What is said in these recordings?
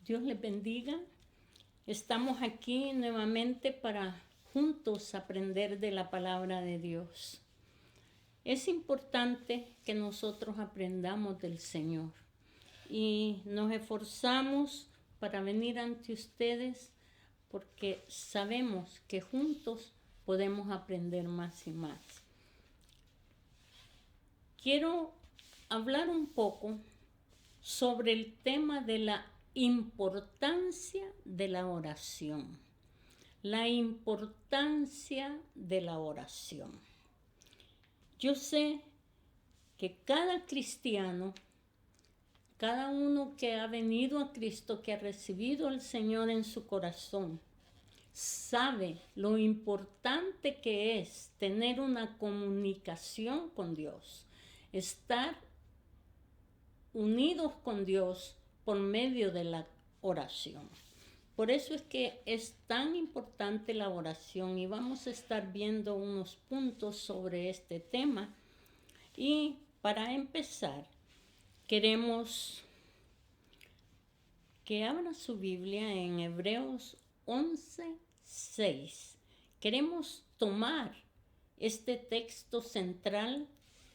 Dios les bendiga. Estamos aquí nuevamente para juntos aprender de la palabra de Dios. Es importante que nosotros aprendamos del Señor y nos esforzamos para venir ante ustedes porque sabemos que juntos podemos aprender más y más. Quiero hablar un poco sobre el tema de la importancia de la oración. La importancia de la oración. Yo sé que cada cristiano, cada uno que ha venido a Cristo, que ha recibido al Señor en su corazón, sabe lo importante que es tener una comunicación con Dios, estar unidos con Dios por medio de la oración. Por eso es que es tan importante la oración y vamos a estar viendo unos puntos sobre este tema. Y para empezar, queremos que abra su Biblia en Hebreos 11:6. Queremos tomar este texto central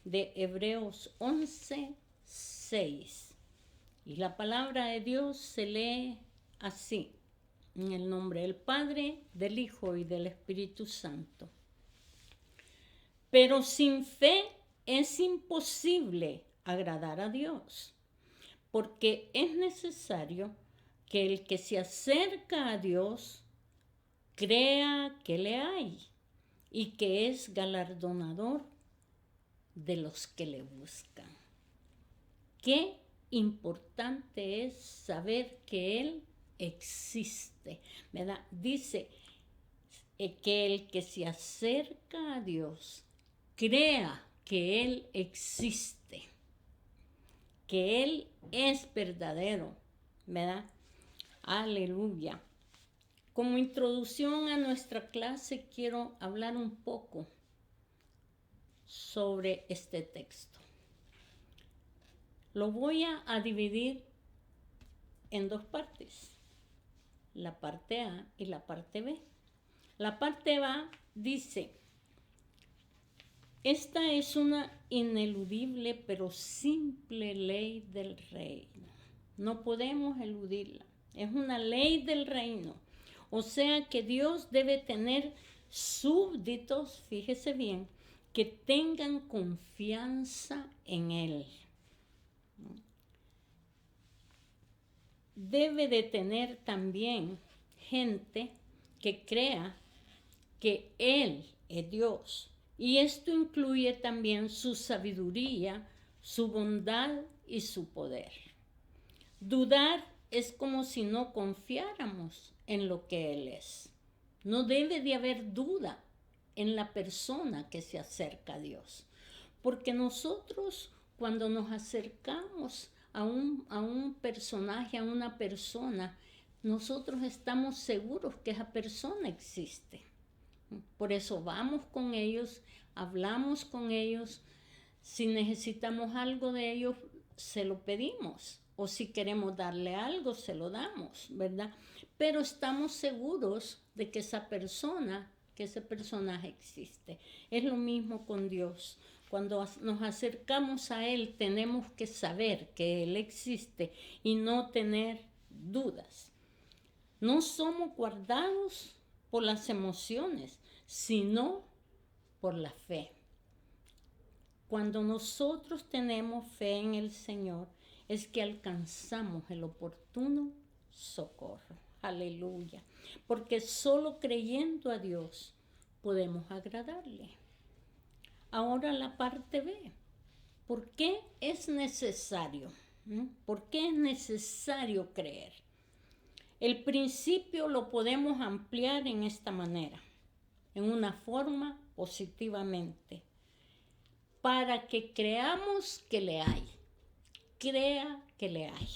de Hebreos 11:6. Y la palabra de Dios se lee así, en el nombre del Padre, del Hijo y del Espíritu Santo. Pero sin fe es imposible agradar a Dios, porque es necesario que el que se acerca a Dios crea que le hay y que es galardonador de los que le buscan. Qué importante es saber que Él existe, ¿verdad? Dice que el que se acerca a Dios crea que Él existe, que Él es verdadero, ¿verdad? Aleluya. Como introducción a nuestra clase quiero hablar un poco sobre este texto. Lo voy a dividir en dos partes, la parte A y la parte B. La parte A dice, esta es una ineludible pero simple ley del reino. No podemos eludirla. Es una ley del reino. O sea que Dios debe tener súbditos, fíjese bien, que tengan confianza en Él. Debe de tener también gente que crea que Él es Dios. Y esto incluye también su sabiduría, su bondad y su poder. Dudar es como si no confiáramos en lo que Él es. No debe de haber duda en la persona que se acerca a Dios. Porque nosotros cuando nos acercamos a un personaje, a una persona, nosotros estamos seguros que esa persona existe. Por eso vamos con ellos, hablamos con ellos. Si necesitamos algo de ellos, se lo pedimos. O si queremos darle algo, se lo damos, ¿verdad? Pero estamos seguros de que esa persona, que ese personaje existe. Es lo mismo con Dios. Cuando nos acercamos a Él, tenemos que saber que Él existe y no tener dudas. No somos guardados por las emociones, sino por la fe. Cuando nosotros tenemos fe en el Señor, es que alcanzamos el oportuno socorro. Aleluya. Porque solo creyendo a Dios podemos agradarle. Ahora la parte B. ¿Por qué es necesario? ¿Por qué es necesario creer? El principio lo podemos ampliar en esta manera, en una forma positivamente. Para que creamos que le hay. Crea que le hay.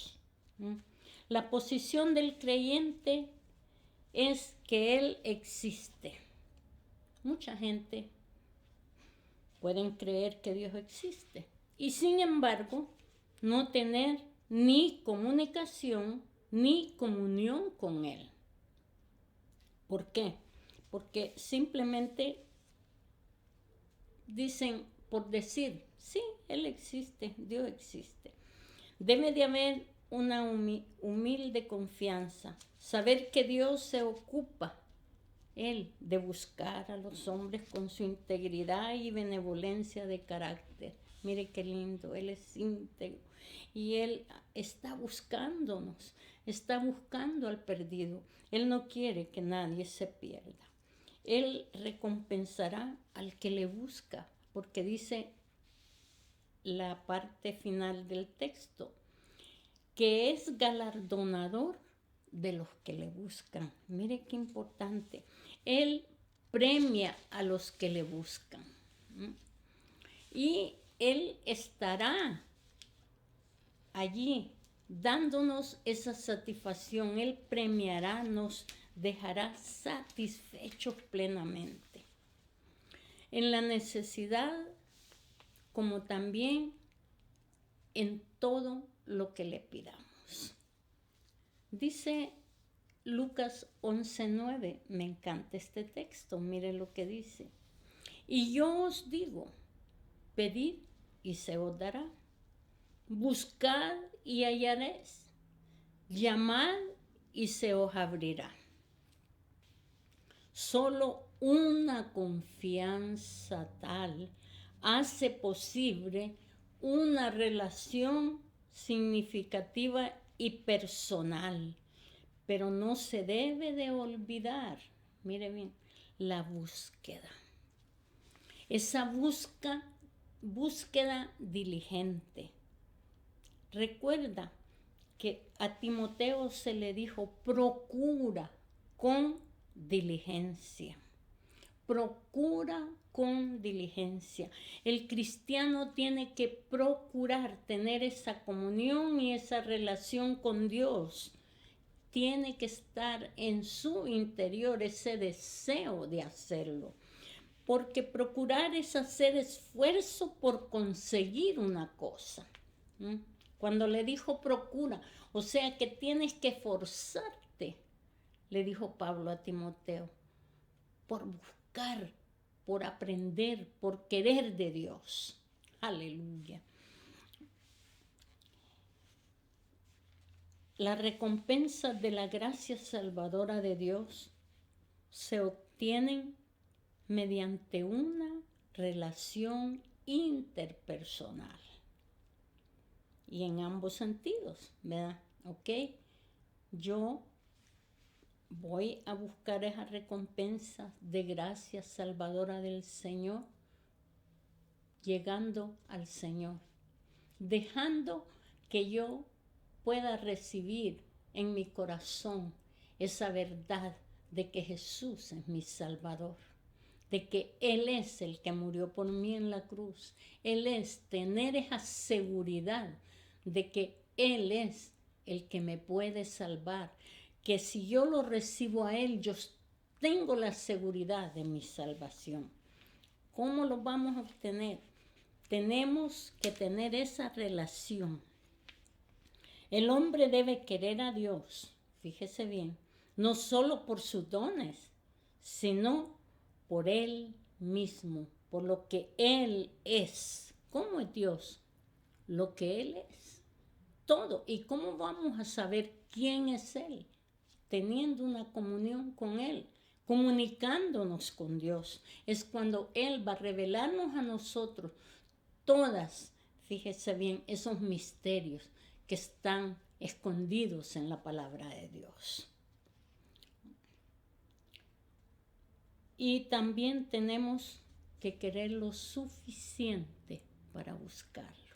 La posición del creyente es que Él existe. Mucha gente pueden creer que Dios existe y sin embargo no tener ni comunicación ni comunión con Él. ¿Por qué? Porque simplemente dicen por decir, sí, Él existe, Dios existe. Debe de haber una humilde confianza, saber que Dios se ocupa, Él, de buscar a los hombres con su integridad y benevolencia de carácter. Mire qué lindo, Él es íntegro y Él está buscándonos, está buscando al perdido. Él no quiere que nadie se pierda. Él recompensará al que le busca, porque dice la parte final del texto, que es galardonador de los que le buscan. Mire qué importante. Él premia a los que le buscan. Y Él estará allí dándonos esa satisfacción. Él premiará, nos dejará satisfechos plenamente. En la necesidad, como también en todo lo que le pidamos. Dice Lucas 11:9, me encanta este texto, mire lo que dice. Y yo os digo, pedid y se os dará, buscad y hallaréis, llamad y se os abrirá. Solo una confianza tal hace posible una relación significativa y personal, pero no se debe de olvidar, mire bien, la búsqueda. Esa búsqueda diligente. Recuerda que a Timoteo se le dijo, procura con diligencia. Procura con diligencia. El cristiano tiene que procurar tener esa comunión y esa relación con Dios. Tiene que estar en su interior ese deseo de hacerlo. Porque procurar es hacer esfuerzo por conseguir una cosa. Cuando le dijo procura, o sea que tienes que esforzarte, le dijo Pablo a Timoteo, por buscar, por aprender, por querer de Dios. Aleluya. La recompensa de la gracia salvadora de Dios se obtienen mediante una relación interpersonal. Y en ambos sentidos, ¿verdad? ¿Ok? Yo voy a buscar esa recompensa de gracia salvadora del Señor, llegando al Señor, dejando que yo pueda recibir en mi corazón esa verdad de que Jesús es mi Salvador, de que Él es el que murió por mí en la cruz. Él es tener esa seguridad de que Él es el que me puede salvar, que si yo lo recibo a Él, yo tengo la seguridad de mi salvación. ¿Cómo lo vamos a obtener? Tenemos que tener esa relación. El hombre debe querer a Dios, fíjese bien, no solo por sus dones, sino por Él mismo, por lo que Él es. ¿Cómo es Dios? Lo que Él es. Todo. ¿Y cómo vamos a saber quién es Él? Teniendo una comunión con Él, comunicándonos con Dios. Es cuando Él va a revelarnos a nosotros todas, fíjese bien, esos misterios que están escondidos en la palabra de Dios. Y también tenemos que querer lo suficiente para buscarlo,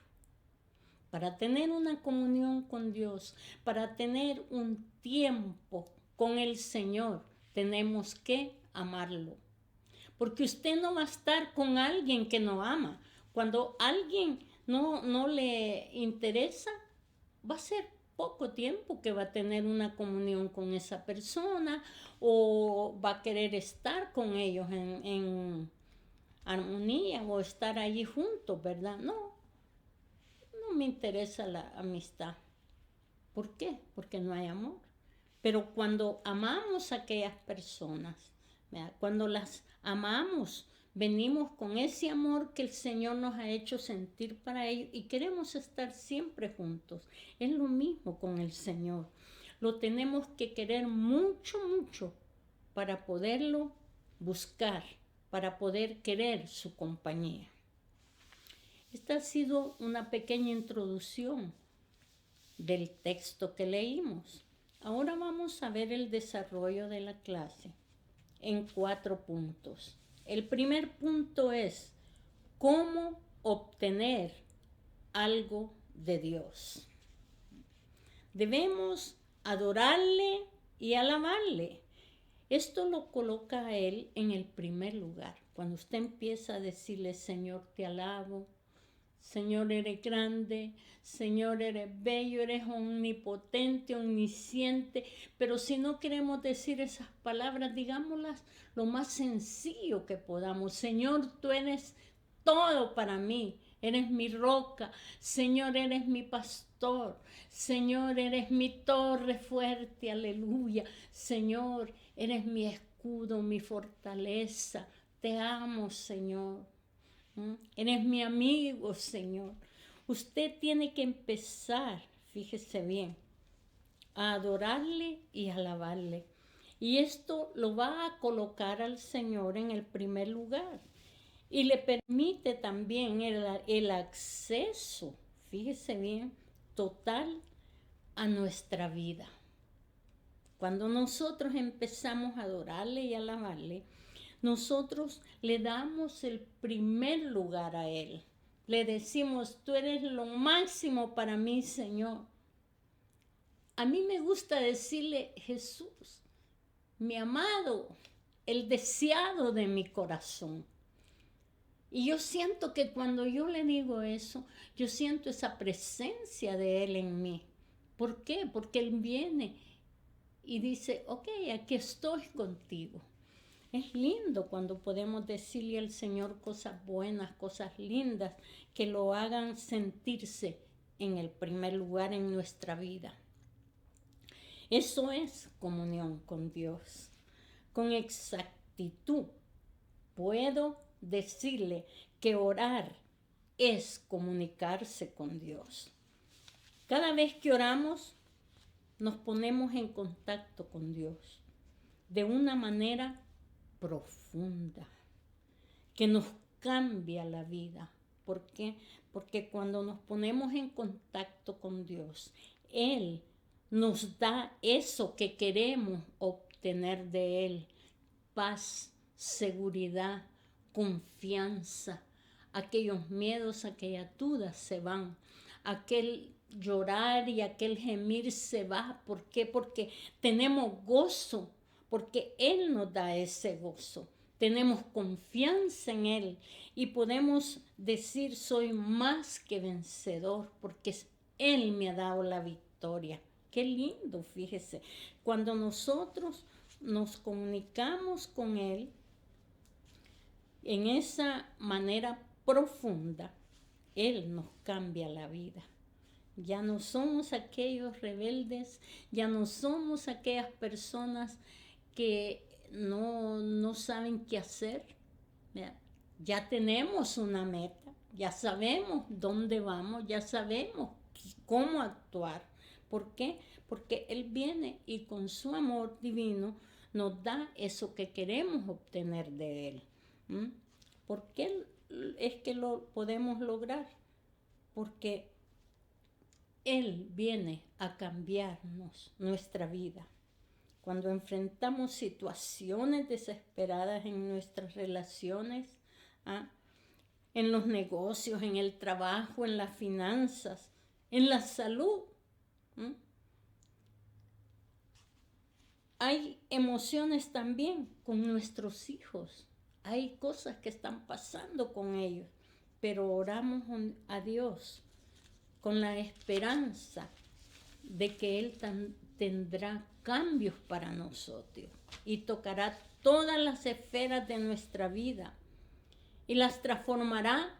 para tener una comunión con Dios, para tener un tiempo con el Señor. Tenemos que amarlo, porque usted no va a estar con alguien que no ama. Cuando alguien no le interesa, va a ser poco tiempo que va a tener una comunión con esa persona o va a querer estar con ellos en armonía o estar allí juntos, ¿verdad? No me interesa la amistad. ¿Por qué? Porque no hay amor. Pero cuando amamos a aquellas personas, ¿verdad? Cuando las amamos, venimos con ese amor que el Señor nos ha hecho sentir para ellos y queremos estar siempre juntos. Es lo mismo con el Señor. Lo tenemos que querer mucho, mucho para poderlo buscar, para poder querer su compañía. Esta ha sido una pequeña introducción del texto que leímos. Ahora vamos a ver el desarrollo de la clase en 4 puntos. El primer punto es cómo obtener algo de Dios. Debemos adorarle y alabarle. Esto lo coloca a Él en el primer lugar. Cuando usted empieza a decirle, Señor, te alabo, Señor, eres grande, Señor, eres bello, eres omnipotente, omnisciente. Pero si no queremos decir esas palabras, digámoslas lo más sencillo que podamos. Señor, tú eres todo para mí. Eres mi roca. Señor, eres mi pastor. Señor, eres mi torre fuerte. Aleluya. Señor, eres mi escudo, mi fortaleza. Te amo, Señor. Eres mi amigo, Señor. Usted tiene que empezar, fíjese bien, a adorarle y alabarle. Y esto lo va a colocar al Señor en el primer lugar. Y le permite también el acceso, fíjese bien, total a nuestra vida. Cuando nosotros empezamos a adorarle y alabarle, nosotros le damos el primer lugar a Él. Le decimos, tú eres lo máximo para mí, Señor. A mí me gusta decirle, Jesús, mi amado, el deseado de mi corazón. Y yo siento que cuando yo le digo eso, yo siento esa presencia de Él en mí. ¿Por qué? Porque Él viene y dice, ok, aquí estoy contigo. Es lindo cuando podemos decirle al Señor cosas buenas, cosas lindas, que lo hagan sentirse en el primer lugar en nuestra vida. Eso es comunión con Dios. Con exactitud puedo decirle que orar es comunicarse con Dios. Cada vez que oramos, nos ponemos en contacto con Dios de una manera profunda, que nos cambia la vida. ¿Por qué? Porque cuando nos ponemos en contacto con Dios, Él nos da eso que queremos obtener de Él: paz, seguridad, confianza. Aquellos miedos, aquellas dudas se van. Aquel llorar y aquel gemir se va. ¿Por qué? Porque tenemos gozo, porque Él nos da ese gozo. Tenemos confianza en Él y podemos decir, soy más que vencedor, porque Él me ha dado la victoria. Qué lindo, fíjese. Cuando nosotros nos comunicamos con Él en esa manera profunda, Él nos cambia la vida. Ya no somos aquellos rebeldes, ya no somos aquellas personas que no saben qué hacer. Ya tenemos una meta, ya sabemos dónde vamos, ya sabemos cómo actuar. ¿Por qué? Porque Él viene y con su amor divino nos da eso que queremos obtener de Él. ¿Por qué es que lo podemos lograr? Porque Él viene a cambiarnos nuestra vida. Cuando enfrentamos situaciones desesperadas en nuestras relaciones, en los negocios, en el trabajo, en las finanzas, en la salud, hay emociones también con nuestros hijos. Hay cosas que están pasando con ellos, pero oramos a Dios con la esperanza de que Él tendrá cambios para nosotros y tocará todas las esferas de nuestra vida y las transformará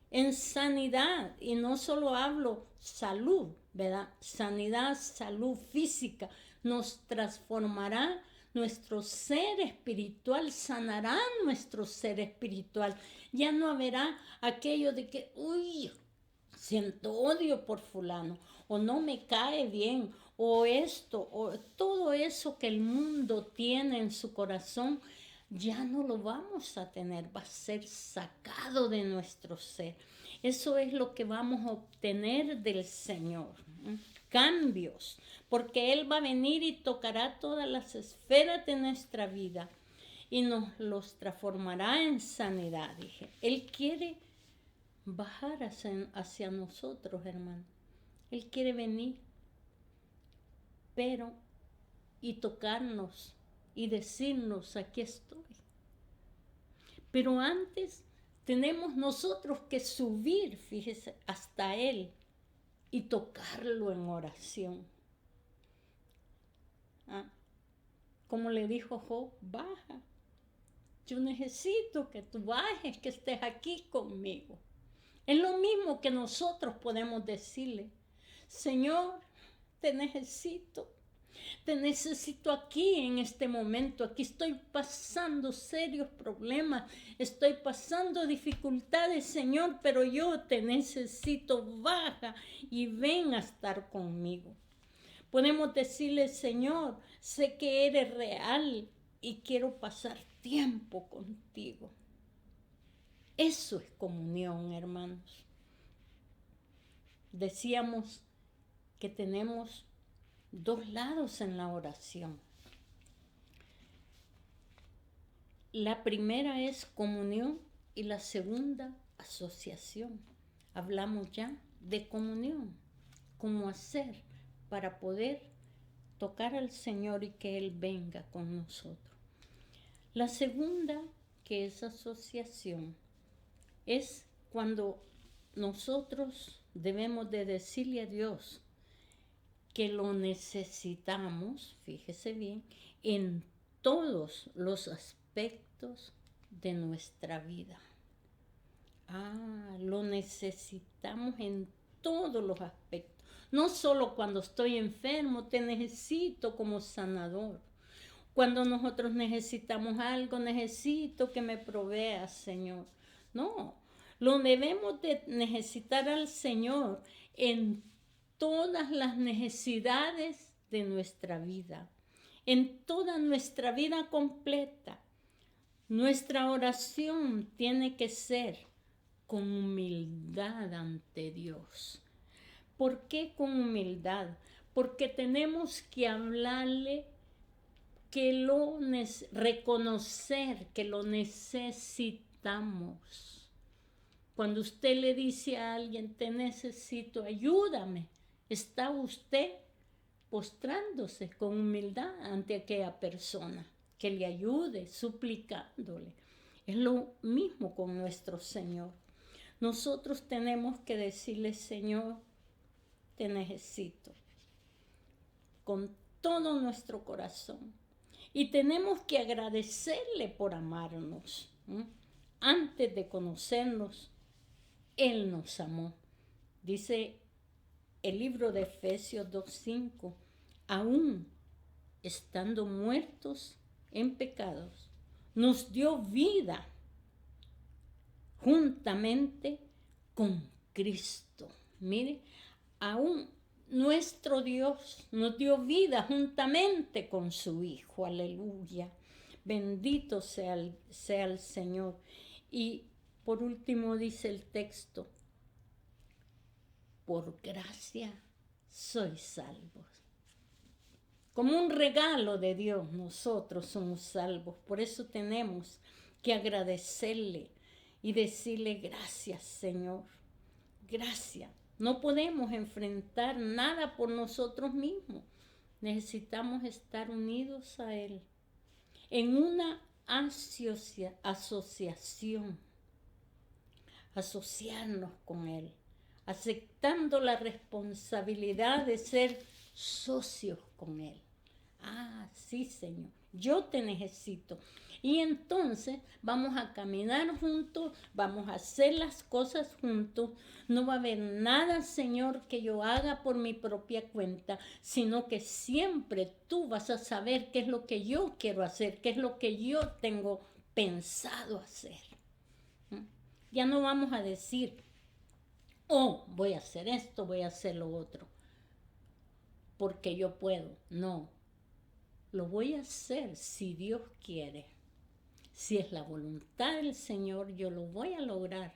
en sanidad. Y no solo hablo salud, ¿verdad? Sanidad, salud física, nos transformará nuestro ser espiritual, sanará nuestro ser espiritual. Ya no habrá aquello de que, uy, siento odio por fulano, o no me cae bien, o esto, o todo eso que el mundo tiene en su corazón, ya no lo vamos a tener, va a ser sacado de nuestro ser. Eso es lo que vamos a obtener del Señor. Cambios, porque Él va a venir y tocará todas las esferas de nuestra vida y nos los transformará en sanidad. Dije, Él quiere bajar hacia nosotros, hermano. Él quiere venir, pero y tocarnos y decirnos, aquí estoy. Pero antes tenemos nosotros que subir, fíjese, hasta Él y tocarlo en oración. Como le dijo Job, baja. Yo necesito que tú bajes, que estés aquí conmigo. Es lo mismo que nosotros podemos decirle, Señor, te necesito aquí en este momento, aquí estoy pasando serios problemas, estoy pasando dificultades, Señor, pero yo te necesito, baja y ven a estar conmigo. Podemos decirle, Señor, sé que eres real y quiero pasar tiempo contigo. Eso es comunión, hermanos. Decíamos que tenemos dos lados en la oración. La primera es comunión y la segunda, asociación. Hablamos ya de comunión, cómo hacer para poder tocar al Señor y que Él venga con nosotros. La segunda, que es asociación, es cuando nosotros debemos de decirle a Dios que lo necesitamos, fíjese bien, en todos los aspectos de nuestra vida. Lo necesitamos en todos los aspectos. No solo cuando estoy enfermo, te necesito como sanador. Cuando nosotros necesitamos algo, necesito que me proveas, Señor. No, lo debemos de necesitar al Señor en todas las necesidades de nuestra vida, en toda nuestra vida completa. Nuestra oración tiene que ser con humildad ante Dios. ¿Por qué con humildad? Porque tenemos que hablarle, reconocer que lo necesitamos. Cuando usted le dice a alguien, te necesito, ayúdame, está usted postrándose con humildad ante aquella persona que le ayude, suplicándole. Es lo mismo con nuestro Señor. Nosotros tenemos que decirle, Señor, te necesito con todo nuestro corazón. Y tenemos que agradecerle por amarnos. Antes de conocernos, Él nos amó. Dice el libro de Efesios 2:5, aún estando muertos en pecados, nos dio vida juntamente con Cristo. Mire, aún nuestro Dios nos dio vida juntamente con su Hijo. Aleluya. Bendito sea el Señor. Y por último dice el texto, por gracia sois salvos. Como un regalo de Dios nosotros somos salvos. Por eso tenemos que agradecerle y decirle gracias, Señor. Gracias. No podemos enfrentar nada por nosotros mismos. Necesitamos estar unidos a Él en una asociación, asociarnos con Él, aceptando la responsabilidad de ser socios con Él. Ah, sí, Señor, yo te necesito. Y entonces vamos a caminar juntos, vamos a hacer las cosas juntos. No va a haber nada, Señor, que yo haga por mi propia cuenta, sino que siempre tú vas a saber qué es lo que yo quiero hacer, qué es lo que yo tengo pensado hacer. Ya no vamos a decir, oh, voy a hacer esto, voy a hacer lo otro, porque yo puedo. No, lo voy a hacer si Dios quiere. Si es la voluntad del Señor, yo lo voy a lograr,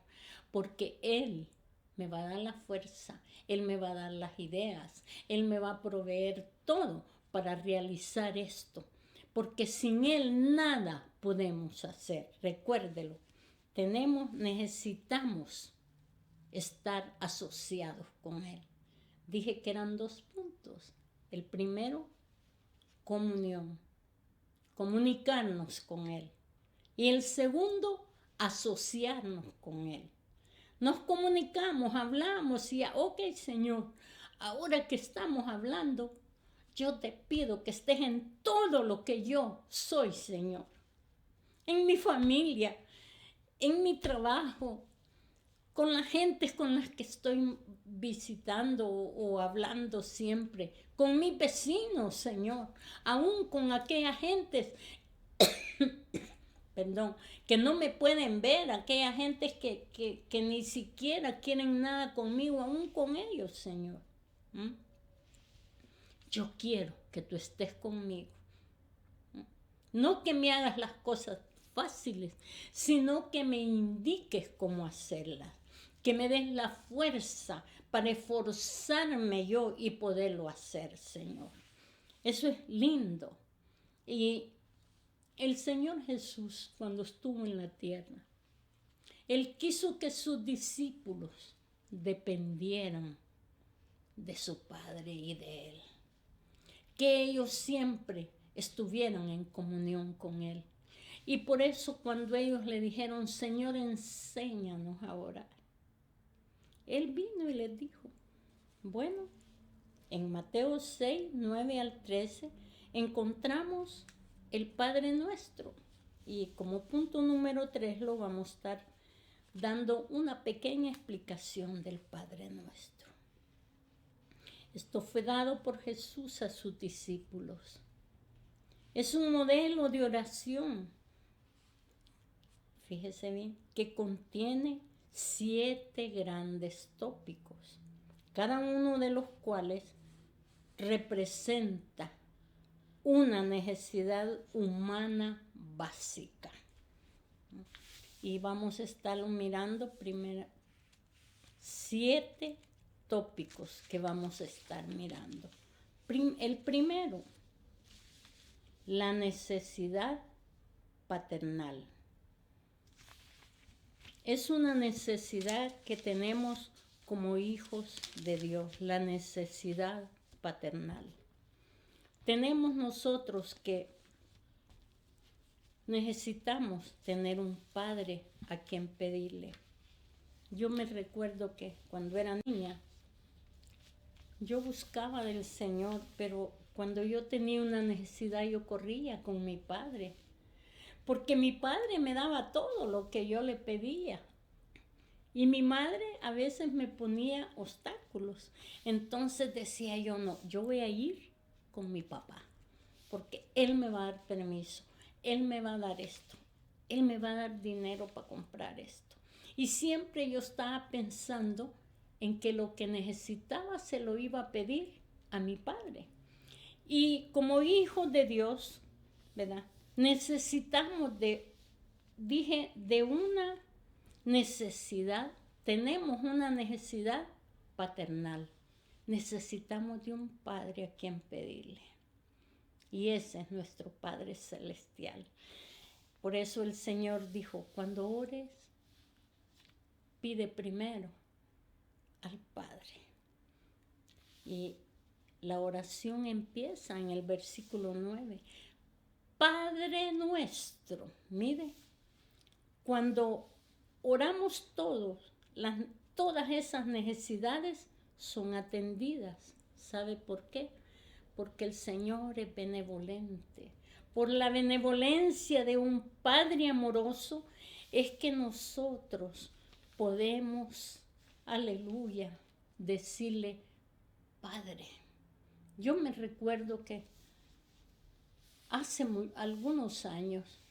porque Él me va a dar la fuerza, Él me va a dar las ideas, Él me va a proveer todo para realizar esto, porque sin Él nada podemos hacer. Recuérdelo, necesitamos estar asociados con Él. Dije que eran 2 puntos. El primero, comunión, comunicarnos con Él. Y el segundo, asociarnos con Él. Nos comunicamos, hablamos y, ok, Señor, ahora que estamos hablando, yo te pido que estés en todo lo que yo soy, Señor. En mi familia, en mi trabajo, con la gente con las que estoy visitando o hablando siempre, con mis vecinos, Señor, aún con aquellas gentes perdón, que no me pueden ver, aquella gente que ni siquiera quieren nada conmigo, aún con ellos, Señor. ¿Mm? Yo quiero que tú estés conmigo. No que me hagas las cosas fáciles, sino que me indiques cómo hacerlas, que me des la fuerza para esforzarme yo y poderlo hacer, Señor. Eso es lindo. Y el Señor Jesús, cuando estuvo en la tierra, Él quiso que sus discípulos dependieran de su Padre y de Él. Que ellos siempre estuvieran en comunión con Él. Y por eso cuando ellos le dijeron, Señor, enséñanos a orar, Él vino y les dijo, bueno, en Mateo 6, 9 al 13, encontramos el Padre Nuestro. Y como punto número 3 lo vamos a estar dando una pequeña explicación del Padre Nuestro. Esto fue dado por Jesús a sus discípulos. Es un modelo de oración, fíjese bien, que contiene 7 grandes tópicos, cada uno de los cuales representa una necesidad humana básica. Y vamos a estar mirando primero 7 tópicos que vamos a estar mirando. El primero, la necesidad paternal. Es una necesidad que tenemos como hijos de Dios, la necesidad paternal. Tenemos nosotros que necesitamos tener un padre a quien pedirle. Yo me recuerdo que cuando era niña, yo buscaba del Señor, pero cuando yo tenía una necesidad yo corría con mi padre, porque mi padre me daba todo lo que yo le pedía. Y mi madre a veces me ponía obstáculos. Entonces decía yo, no, yo voy a ir con mi papá, porque él me va a dar permiso, él me va a dar esto, él me va a dar dinero para comprar esto. Y siempre yo estaba pensando en que lo que necesitaba se lo iba a pedir a mi padre. Y como hijos de Dios, ¿verdad? Necesitamos de una necesidad, tenemos una necesidad paternal. Necesitamos de un padre a quien pedirle. Y ese es nuestro Padre Celestial. Por eso el Señor dijo, cuando ores, pide primero al Padre. Y la oración empieza en el versículo 9. Padre nuestro, mire, cuando oramos todas esas necesidades son atendidas. ¿Sabe por qué? porque el Señor es benevolente. Por la benevolencia de un Padre amoroso es que nosotros podemos, aleluya, decirle Padre. Yo me recuerdo que hace algunos años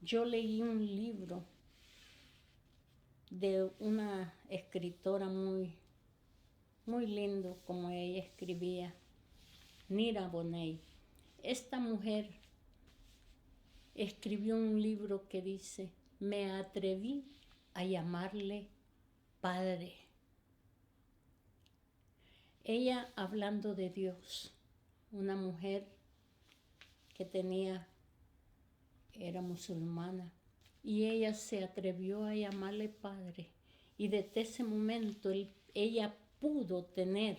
yo leí un libro de una escritora muy lindo como ella escribía, Nira Bonet. Esta mujer escribió un libro que dice, me atreví a llamarle Padre. Ella hablando de Dios, una mujer que era musulmana, y ella se atrevió a llamarle Padre. Y desde ese momento ella pudo tener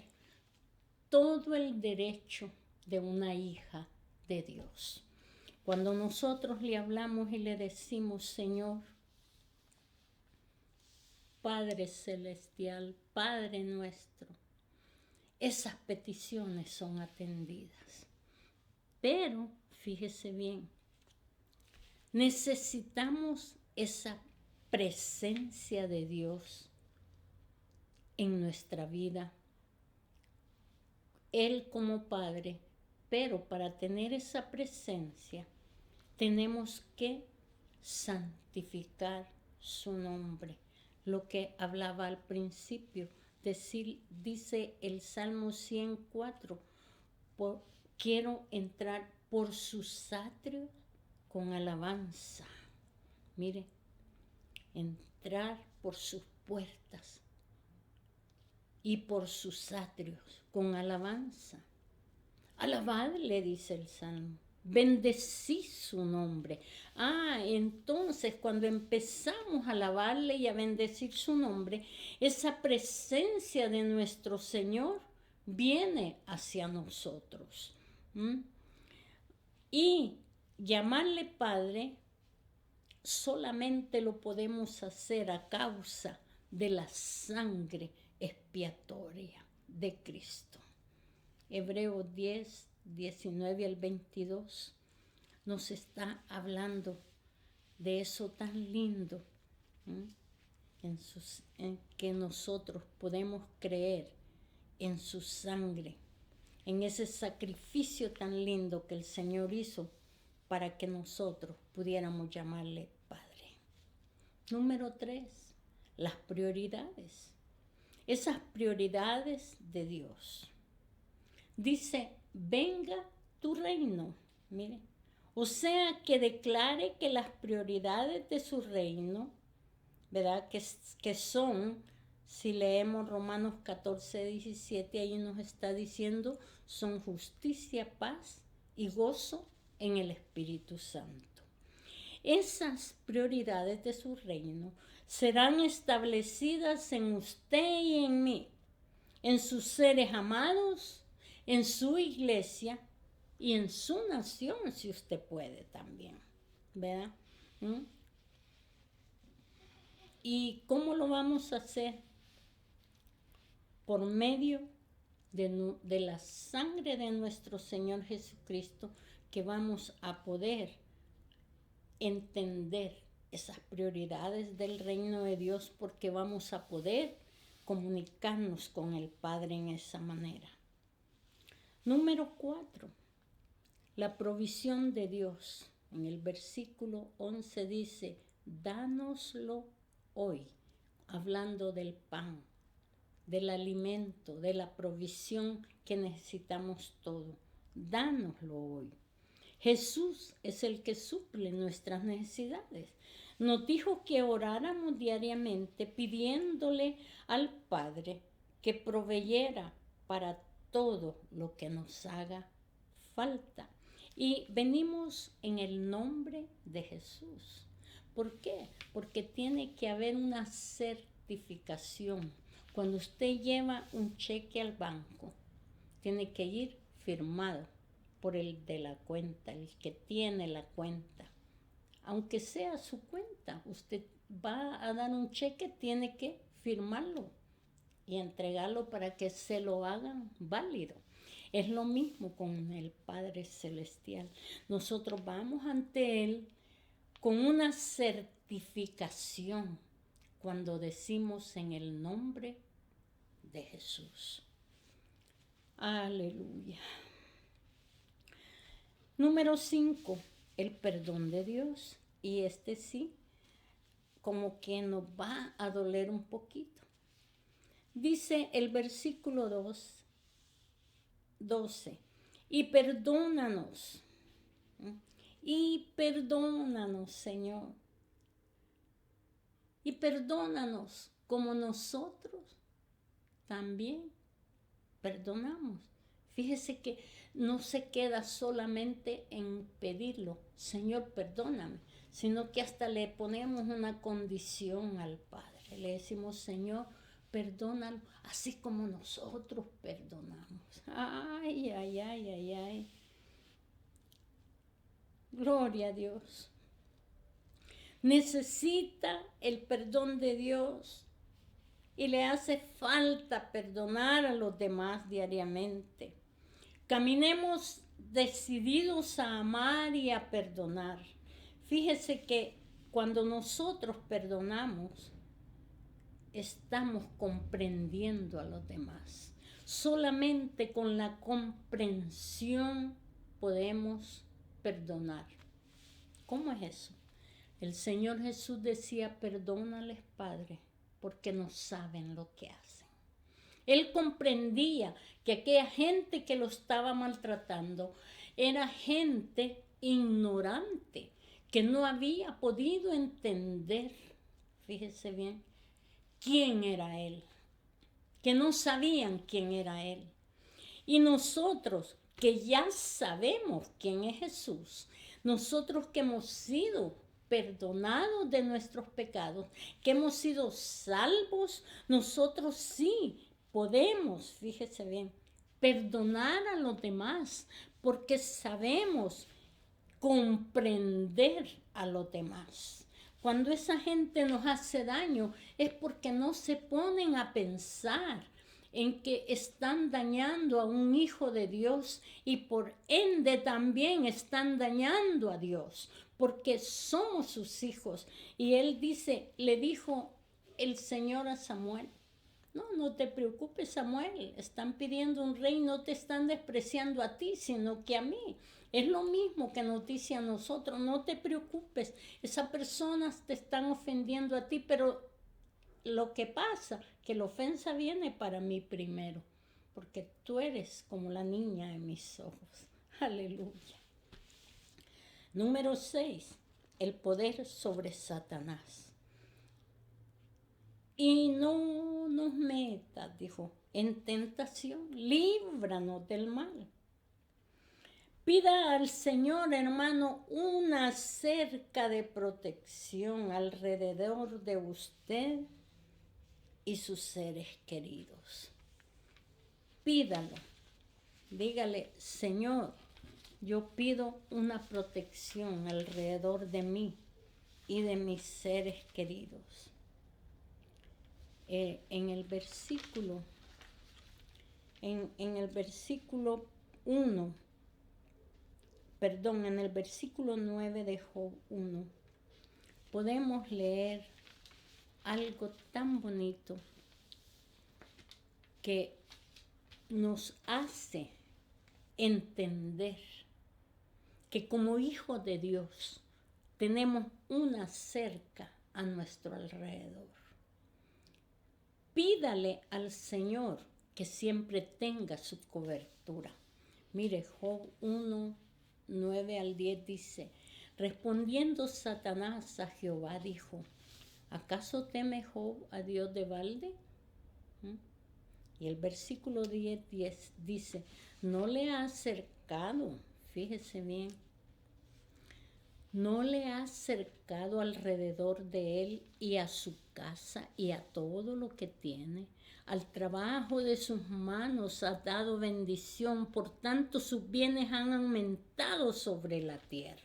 todo el derecho de una hija de Dios. Cuando nosotros le hablamos y le decimos, Señor, Padre Celestial, Padre nuestro, esas peticiones son atendidas. Pero, fíjese bien, necesitamos esa presencia de Dios en nuestra vida. Él como Padre, pero para tener esa presencia tenemos que santificar su nombre. Lo que hablaba al principio, dice el Salmo 104, quiero entrar por sus atrios con alabanza. Mire, entrar por sus puertas y por sus atrios con alabanza. Alabadle, dice el Salmo. Bendecí su nombre. Entonces cuando empezamos a alabarle y a bendecir su nombre, esa presencia de nuestro Señor viene hacia nosotros. Y llamarle Padre solamente lo podemos hacer a causa de la sangre expiatoria de Cristo. Hebreos 10, 19 al 22 nos está hablando de eso tan lindo, en que nosotros podemos creer en su sangre, en ese sacrificio tan lindo que el Señor hizo para que nosotros pudiéramos llamarle Padre. Número 3, las prioridades. Esas prioridades de Dios. Dice, venga tu reino. Mire, o sea que declare que las prioridades de su reino, ¿verdad? Que son, si leemos Romanos 14, 17, ahí nos está diciendo, son justicia, paz y gozo en el Espíritu Santo. Esas prioridades de su reino serán establecidas en usted y en mí, en sus seres amados, en su iglesia y en su nación, si usted puede también, ¿verdad? ¿Y cómo lo vamos a hacer? Por medio de la sangre de nuestro Señor Jesucristo, que vamos a poder entender esas prioridades del reino de Dios, porque vamos a poder comunicarnos con el Padre en esa manera. Número 4, la provisión de Dios. En el versículo 11 dice, dánoslo hoy, hablando del pan, del alimento, de la provisión que necesitamos todo. Dánoslo hoy. Jesús es el que suple nuestras necesidades. Nos dijo que oráramos diariamente pidiéndole al Padre que proveyera para todo lo que nos haga falta. Y venimos en el nombre de Jesús. ¿Por qué? Porque tiene que haber una certificación. Cuando usted lleva un cheque al banco, tiene que ir firmado por el de la cuenta, el que tiene la cuenta. Aunque sea su cuenta, usted va a dar un cheque, tiene que firmarlo y entregarlo para que se lo hagan válido. Es lo mismo con el Padre Celestial. Nosotros vamos ante Él con una certificación cuando decimos en el nombre de Jesús. Aleluya. Número 5, el perdón de Dios. Y sí, como que nos va a doler un poquito. Dice el versículo 12, y perdónanos, Señor, y perdónanos como nosotros también perdonamos. Fíjese que no se queda solamente en pedirlo, Señor, perdóname, sino que hasta le ponemos una condición al Padre. Le decimos, Señor, perdónalo, así como nosotros perdonamos. Ay, ay, ay, ay, ay. Gloria a Dios. Necesita el perdón de Dios y le hace falta perdonar a los demás diariamente. Caminemos decididos a amar y a perdonar. Fíjese que cuando nosotros perdonamos, estamos comprendiendo a los demás. Solamente con la comprensión podemos perdonar. ¿Cómo es eso? El Señor Jesús decía, perdónales, Padre, porque no saben lo que hacen. Él comprendía que aquella gente que lo estaba maltratando era gente ignorante, que no había podido entender, fíjese bien, quién era Él, que no sabían quién era Él. Y nosotros, que ya sabemos quién es Jesús, nosotros que hemos sido perdonados de nuestros pecados, que hemos sido salvos, nosotros sí podemos, fíjese bien, perdonar a los demás, porque sabemos comprender a los demás. Cuando esa gente nos hace daño es porque no se ponen a pensar en que están dañando a un hijo de Dios y por ende también están dañando a Dios, porque somos sus hijos. Y él dice, le dijo el Señor a Samuel, no te preocupes, Samuel, están pidiendo un rey, no te están despreciando a ti, sino que a mí. Es lo mismo que nos dice a nosotros, no te preocupes, esas personas te están ofendiendo a ti, pero lo que pasa, que la ofensa viene para mí primero, porque tú eres como la niña en mis ojos. Aleluya. Número 6, el poder sobre Satanás. Y no nos metas, dijo, en tentación, líbranos del mal. Pida al Señor, hermano, una cerca de protección alrededor de usted y sus seres queridos. Pídalo. Dígale, Señor, yo pido una protección alrededor de mí y de mis seres queridos. En el versículo 1, en el versículo 9 de Job 1, podemos leer algo tan bonito que nos hace entender que como hijos de Dios tenemos una cerca a nuestro alrededor. Pídale al Señor que siempre tenga su cobertura. Mire, Job 1, 9 al 10 dice, respondiendo Satanás a Jehová dijo, ¿acaso teme Job a Dios de balde? Y el versículo 10 dice, no le ha acercado, fíjese bien, no le ha acercado alrededor de él y a su casa y a todo lo que tiene. Al trabajo de sus manos ha dado bendición, por tanto sus bienes han aumentado sobre la tierra.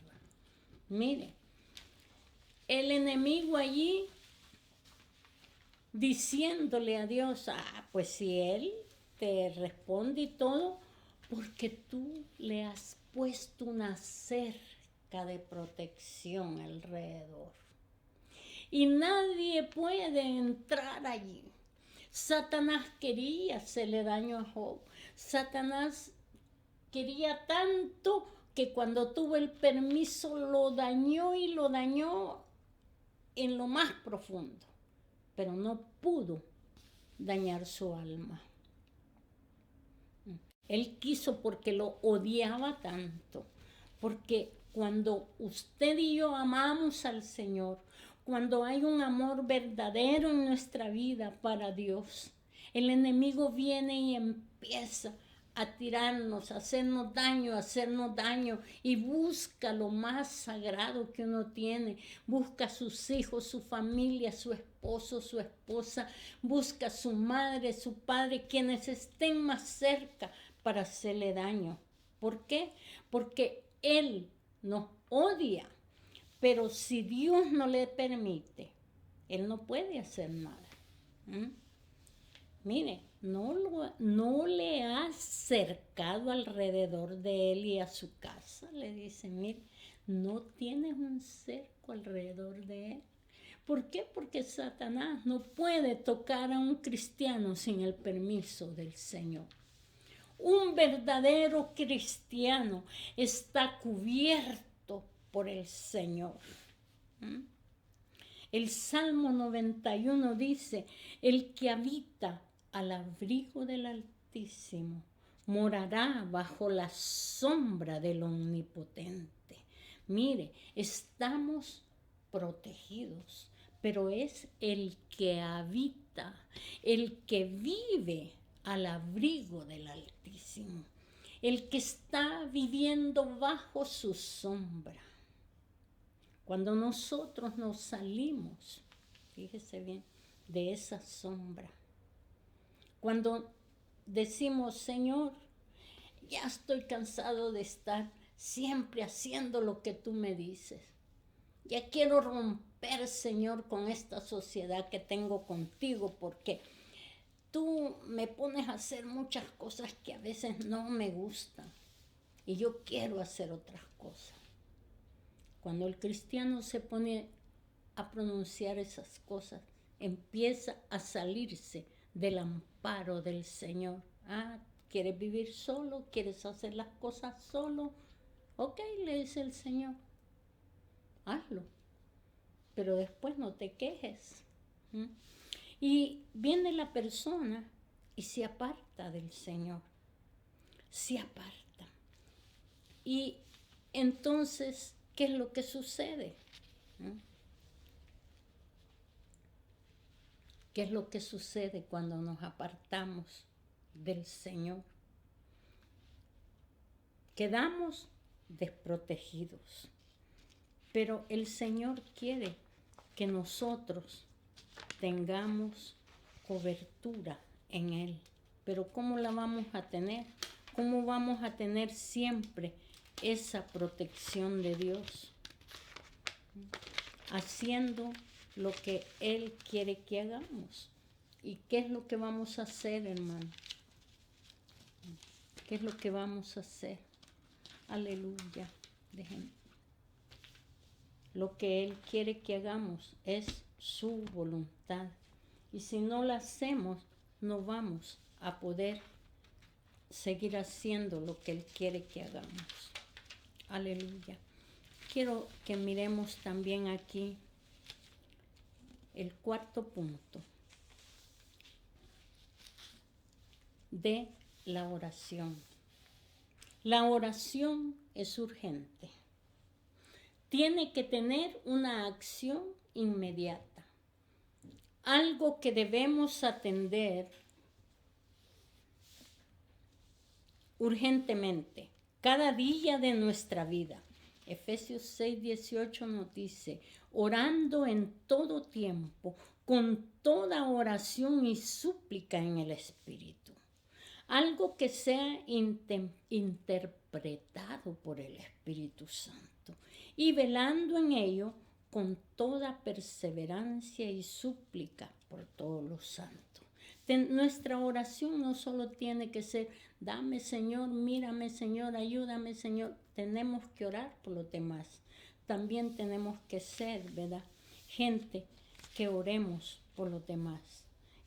Mire, el enemigo allí diciéndole a Dios, pues si él te responde y todo, porque tú le has puesto una cerca de protección alrededor. Y nadie puede entrar allí. Satanás quería hacerle daño a Job. Satanás quería tanto que cuando tuvo el permiso lo dañó y lo dañó en lo más profundo. Pero no pudo dañar su alma. Él quiso porque lo odiaba tanto. Porque cuando usted y yo amamos al Señor, cuando hay un amor verdadero en nuestra vida para Dios, el enemigo viene y empieza a tirarnos, a hacernos daño y busca lo más sagrado que uno tiene. Busca a sus hijos, su familia, su esposo, su esposa, busca a su madre, su padre, quienes estén más cerca para hacerle daño. ¿Por qué? Porque Él nos odia, pero si Dios no le permite, Él no puede hacer nada. Mire, no le has cercado alrededor de él y a su casa. Le dice, mire, no tienes un cerco alrededor de él. ¿Por qué? Porque Satanás no puede tocar a un cristiano sin el permiso del Señor. Un verdadero cristiano está cubierto por el Señor. El Salmo 91 dice, el que habita al abrigo del Altísimo morará bajo la sombra del Omnipotente. Mire, estamos protegidos, pero es el que habita, el que vive al abrigo del Altísimo, el que está viviendo bajo su sombra. Cuando nosotros nos salimos, fíjese bien, de esa sombra, cuando decimos, Señor, ya estoy cansado de estar siempre haciendo lo que tú me dices. Ya quiero romper, Señor, con esta sociedad que tengo contigo, porque tú me pones a hacer muchas cosas que a veces no me gustan y yo quiero hacer otras cosas. Cuando el cristiano se pone a pronunciar esas cosas, empieza a salirse del amparo del Señor. ¿Quieres vivir solo? ¿Quieres hacer las cosas solo? Ok, le dice el Señor, hazlo, pero después no te quejes. Y viene la persona y se aparta del Señor, se aparta. Y entonces, ¿qué es lo que sucede? ¿Qué es lo que sucede cuando nos apartamos del Señor? Quedamos desprotegidos, pero el Señor quiere que nosotros tengamos cobertura en Él. Pero ¿cómo la vamos a tener? ¿Cómo vamos a tener siempre esa protección de Dios? Haciendo lo que Él quiere que hagamos. ¿Y qué es lo que vamos a hacer, hermano? ¿Qué es lo que vamos a hacer? Aleluya. Déjenme. Lo que Él quiere que hagamos es su voluntad. Y si no la hacemos, no vamos a poder seguir haciendo lo que Él quiere que hagamos. Aleluya. Quiero que miremos también aquí el cuarto punto de la oración. La oración es urgente. Tiene que tener una acción inmediata. Algo que debemos atender urgentemente, cada día de nuestra vida. Efesios 6:18 nos dice, orando en todo tiempo, con toda oración y súplica en el Espíritu. Algo que sea interpretado por el Espíritu Santo y velando en ello con toda perseverancia y súplica por todos los santos. Nuestra oración no solo tiene que ser Dame, Señor, mírame, Señor, ayúdame, Señor. Tenemos que orar por los demás. También tenemos que ser, ¿verdad? Gente que oremos por los demás.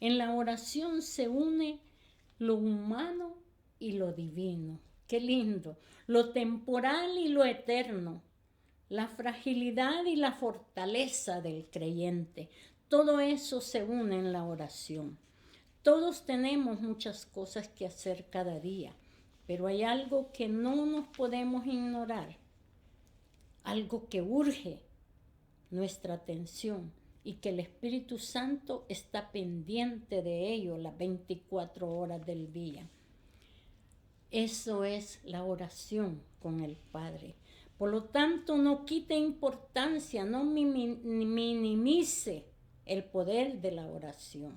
En la oración se une lo humano y lo divino. Qué lindo. Lo temporal y lo eterno. La fragilidad y la fortaleza del creyente. Todo eso se une en la oración. Todos tenemos muchas cosas que hacer cada día, pero hay algo que no nos podemos ignorar, algo que urge nuestra atención y que el Espíritu Santo está pendiente de ello las 24 horas del día. Eso es la oración con el Padre. Por lo tanto, no quite importancia, no minimice el poder de la oración,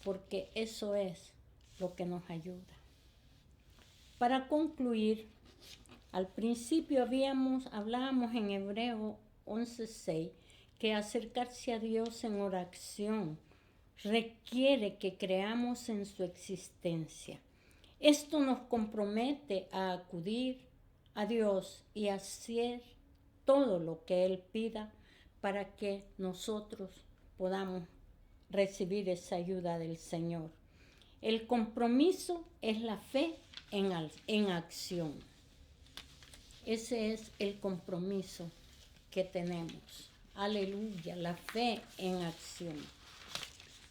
porque eso es lo que nos ayuda. Para concluir, al principio hablábamos en Hebreo 11:6 que acercarse a Dios en oración requiere que creamos en su existencia. Esto nos compromete a acudir a Dios y hacer todo lo que Él pida para que nosotros podamos recibir esa ayuda del Señor. El compromiso es la fe en acción. Ese es el compromiso que tenemos. Aleluya, la fe en acción.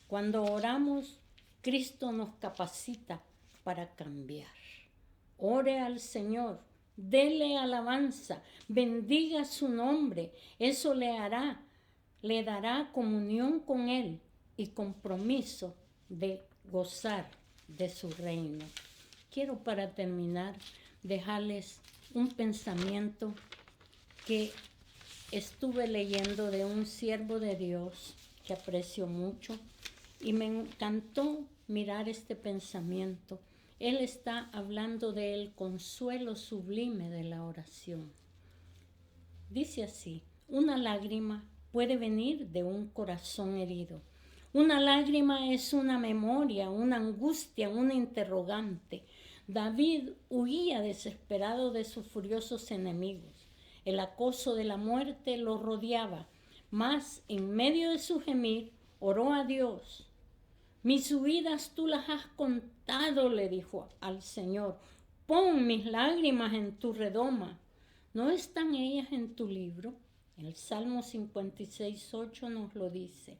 Cuando oramos, Cristo nos capacita para cambiar. Ore al Señor, dele alabanza, bendiga su nombre. Eso le dará comunión con Él y compromiso de gozar de su reino. Quiero para terminar dejarles un pensamiento que estuve leyendo de un siervo de Dios que aprecio mucho y me encantó mirar este pensamiento. Él está hablando del consuelo sublime de la oración. Dice así: una lágrima puede venir de un corazón herido. Una lágrima es una memoria, una angustia, una interrogante. David huía desesperado de sus furiosos enemigos. El acoso de la muerte lo rodeaba, mas en medio de su gemir oró a Dios. Mis huidas tú las has contado, le dijo al Señor. Pon mis lágrimas en tu redoma. ¿No están ellas en tu libro? El Salmo 56:8 nos lo dice.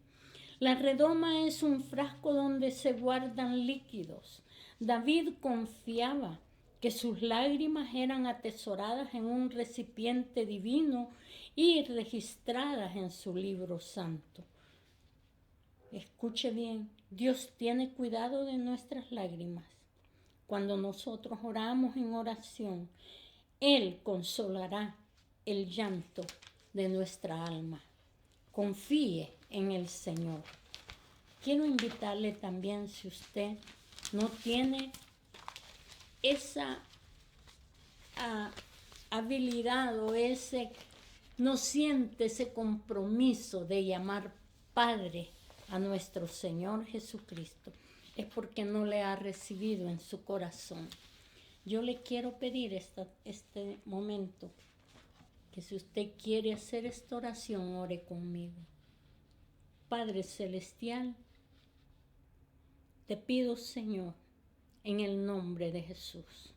La redoma es un frasco donde se guardan líquidos. David confiaba que sus lágrimas eran atesoradas en un recipiente divino y registradas en su libro santo. Escuche bien, Dios tiene cuidado de nuestras lágrimas. Cuando nosotros oramos en oración, Él consolará el llanto de nuestra alma. Confíe en el Señor. Quiero invitarle también, si usted no tiene esa habilidad o no siente ese compromiso de llamar Padre a nuestro Señor Jesucristo, es porque no le ha recibido en su corazón. Yo le quiero pedir este momento que si usted quiere hacer esta oración, ore conmigo. Padre Celestial, te pido, Señor, en el nombre de Jesús,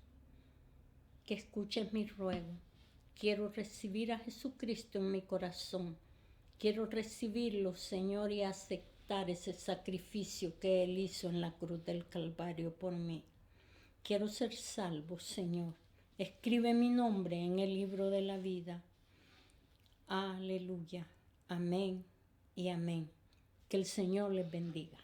que escuches mi ruego. Quiero recibir a Jesucristo en mi corazón. Quiero recibirlo, Señor, y aceptar ese sacrificio que Él hizo en la cruz del Calvario por mí. Quiero ser salvo, Señor. Escribe mi nombre en el libro de la vida. Aleluya. Amén y amén. Que el Señor les bendiga.